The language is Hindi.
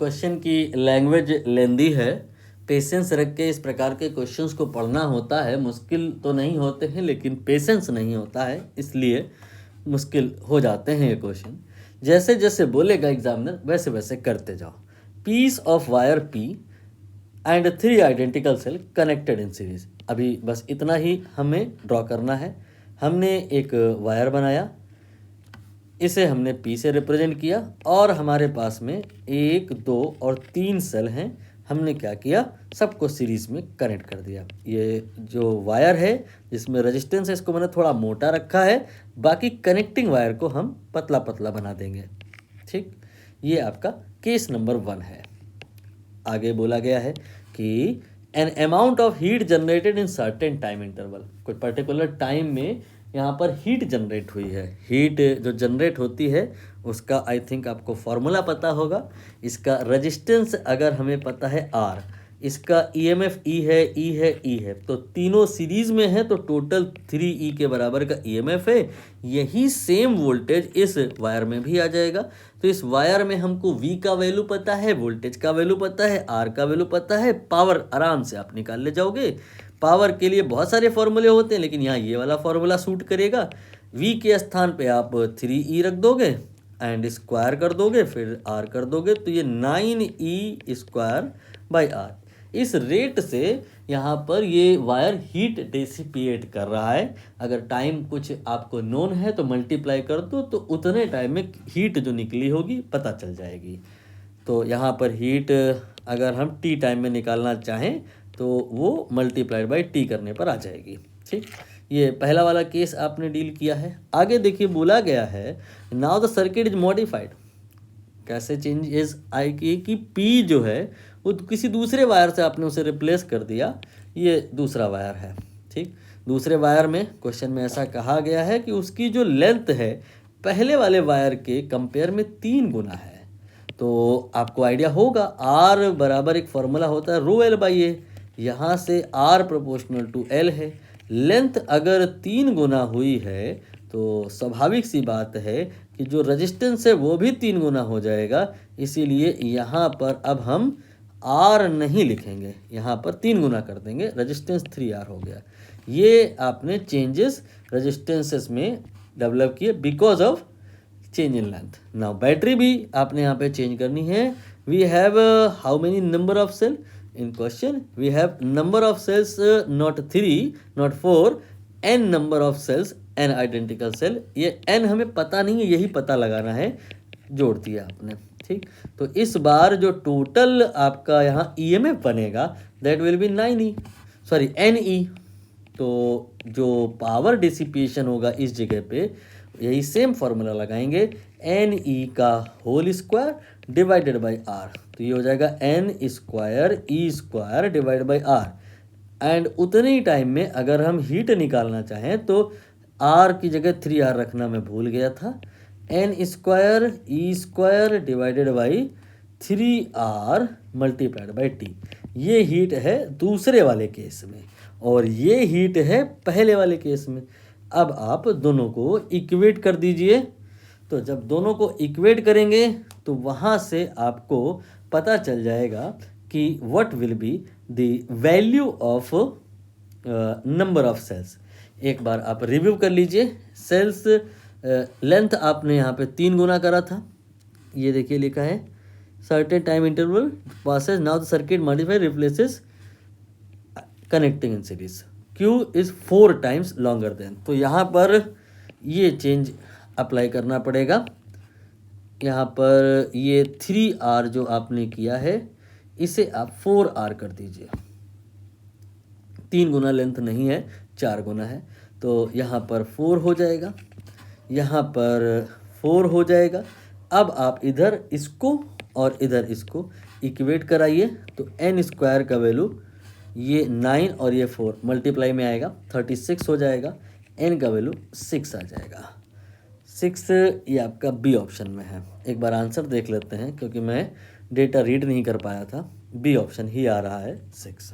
क्वेश्चन की लैंग्वेज लेंदी है, पेशेंस रख के इस प्रकार के क्वेश्चंस को पढ़ना होता है। मुश्किल तो नहीं होते हैं लेकिन पेशेंस नहीं होता है, इसलिए मुश्किल हो जाते हैं ये क्वेश्चन। जैसे जैसे बोलेगा एग्जामिनर वैसे वैसे करते जाओ। Piece of wire P and 3 identical cell connected in series. अभी बस इतना ही हमें ड्रॉ करना है। हमने एक वायर बनाया, इसे हमने P से रिप्रेजेंट किया और हमारे पास में 1, 2 और 3 सेल हैं। हमने क्या किया, सबको सीरीज में कनेक्ट कर दिया। ये जो वायर है जिसमें रेजिस्टेंस है इसको मैंने थोड़ा मोटा रखा है, बाकी कनेक्टिंग वायर को हम पतला पतला बना देंगे। ठीक, ये आपका केस नंबर 1 है। आगे बोला गया है कि an amount of heat generated in certain time interval. कोई पर्टिकुलर टाइम में यहाँ पर हीट जनरेट हुई है। हीट जो जनरेट होती है उसका आई थिंक आपको फॉर्मूला पता होगा। इसका रेजिस्टेंस अगर हमें पता है R, इसका EMF E है, E है, E है, तो तीनों सीरीज में है तो टोटल 3E के बराबर का EMF है। यही सेम वोल्टेज इस वायर में भी आ जाएगा। तो इस वायर में हमको V का वैल्यू पता है, वोल्टेज का वैल्यू पता है, R का वैल्यू पता है, पावर आराम से आप निकाल ले जाओगे। पावर के लिए बहुत सारे फॉर्मूले होते हैं लेकिन यहाँ ये वाला फॉर्मूला सूट करेगा। V के स्थान पे आप 3E रख दोगे एंड स्क्वायर कर दोगे, फिर R कर दोगे, तो ये 9E स्क्वायर बाई R। इस रेट से यहाँ पर ये वायर हीट डेसिपिएट कर रहा है। अगर टाइम कुछ आपको नोन है तो मल्टीप्लाई कर दो, तो उतने टाइम में हीट जो निकली होगी पता चल जाएगी। तो यहाँ पर हीट अगर हम टी टाइम में निकालना चाहें तो वो मल्टीप्लाइड बाई टी करने पर आ जाएगी। ठीक, ये पहला वाला केस आपने डील किया है। आगे देखिए बोला गया है now the circuit is modified. कैसे चेंजेस आएगी कि पी जो है वो किसी दूसरे वायर से आपने उसे रिप्लेस कर दिया। ये दूसरा वायर है। ठीक, दूसरे वायर में क्वेश्चन में ऐसा कहा गया है कि उसकी जो लेंथ है पहले वाले वायर के कंपेयर में 3 गुना है। तो आपको आइडिया होगा R बराबर एक फॉर्मूला होता है रो L बाई ए। यहाँ से R प्रोपोर्शनल टू L है। लेंथ अगर 3 गुना हुई है तो स्वाभाविक सी बात है कि जो रेजिस्टेंस है वो भी 3 गुना हो जाएगा। इसीलिए यहाँ पर अब हम R नहीं लिखेंगे, यहाँ पर 3 गुना कर देंगे, रेजिस्टेंस 3R हो गया। ये आपने चेंजेस रेजिस्टेंसेस में डेवलप किए because of change in length. Now battery भी आपने यहाँ पे चेंज करनी है। We have how many number of cell in question, we have number of cells not 3 not 4, n number of cells, n identical cell. ये n हमें पता नहीं है, यही पता लगाना है, जोड़ दिया आपने। ठीक, तो इस बार जो टोटल आपका यहाँ EMF बनेगा दैट विल बी 9E। तो जो पावर डिसिपेशन होगा इस जगह पे यही सेम फॉर्मूला लगाएंगे, NE का whole square divided by R। तो ये हो जाएगा N square E square divide by R। And उतने ही टाइम में अगर हम हीट निकालना चाहें तो R की जगह 3R रखना मैं भूल गया था। N square E square divided by 3R multiplied by T। ये हीट है दूसरे वाले केस में और ये हीट है पहले वाले केस में। अब आप दोनों को इक्वेट कर दीजिए। तो जब दोनों को इक्वेट करेंगे तो वहाँ से आपको पता चल जाएगा कि what will be the value of number of cells. एक बार आप रिव्यू कर लीजिए। सेल्स लेंथ आपने यहाँ पे 3 गुना करा था, ये देखिए लिखा है certain time interval passes, now the circuit modify replaces connecting in series, Q is 4 times longer than. तो यहाँ पर ये चेंज अप्लाई करना पड़ेगा। यहाँ पर ये 3R जो आपने किया है इसे आप 4R कर दीजिए। 3 गुना लेंथ नहीं है, 4 गुना है, तो यहाँ पर 4 हो जाएगा, यहाँ पर 4 हो जाएगा। अब आप इधर इसको और इधर इसको इक्वेट कराइए तो N स्क्वायर का वैल्यू ये 9 और ये 4 मल्टीप्लाई में आएगा 36 हो जाएगा। N का वैल्यू 6 आ जाएगा। 6 ये आपका बी ऑप्शन में है। एक बार आंसर देख लेते हैं क्योंकि मैं डेटा रीड नहीं कर पाया था। बी ऑप्शन ही आ रहा है 6।